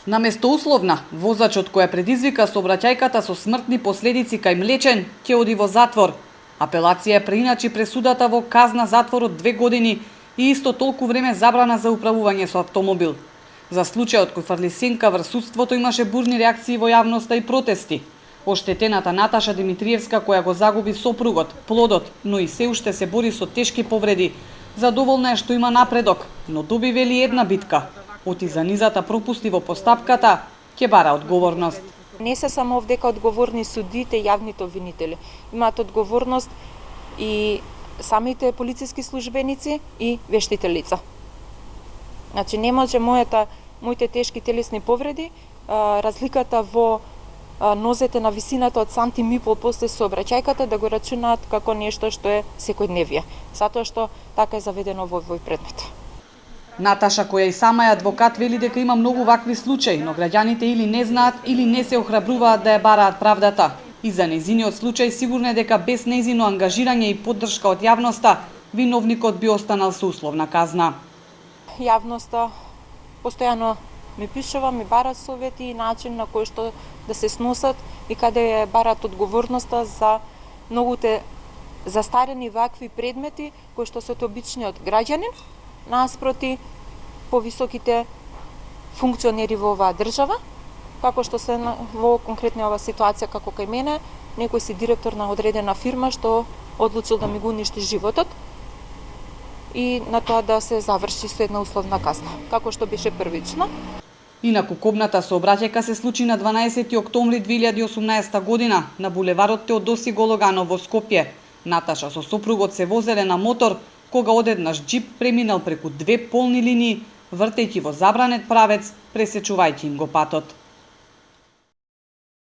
Наместо условна, возачот која предизвика сообраќајката со смртни последици кај Млечен ќе оди во затвор. Апелација преиначи пресудата во казна затвор од 2 години и исто толку време забрана за управување со автомобил. За случајот кој фрли сенка врз судството имаше бурни реакции во јавноста и протести. Оштетената Наташа Димитриевска, која го загуби сопругот, плодот, но и се уште се бори со тешки повреди, задоволна е што има напредок, но доби вели една битка. Оти за низата пропусти во постапката, ќе бара одговорност. Не се само овдека одговорни судите, јавните обвинители. Имаат одговорност и самите полициски службеници и вештите лица. Значи не може моите тешки телесни повреди, разликата во нозете на висината од сантим и пол после сообраќајката да го рачунаат како нешто што е секојдневие, затоа што така е заведено во овој предмет. Наташа, која и сама е адвокат, вели дека има многу вакви случаи, но граѓаните или не знаат или не се охрабруваат да ја бараат правдата. И за нејзиниот случај сигурна е дека без нејзино ангажирање и поддршка од јавноста, виновникот би останал со условна казна. Јавноста постојано ми пишува, ми барат совети и начин на кој што да се сносат и каде ја барат одговорноста за многуте застарени вакви предмети кои што се од обичниот граѓанин наспроти повисоките функционери во оваа држава, како што се во конкретна ова ситуација како кај мене, некој си директор на одредена фирма што одлучил да ми го уништи животот и на тоа да се заврши со една условна казна, како што беше првично. Инаку кобната сообраќајка се случи на 12 октомври 2018 година на булеварот Теодоси Гологанов во Скопје. Наташа со сопругот се возеле на мотор, кога одеднаш џип преминал преку 2 полни линии, вртејќи во забранет правец, пресечувајќи им го патот.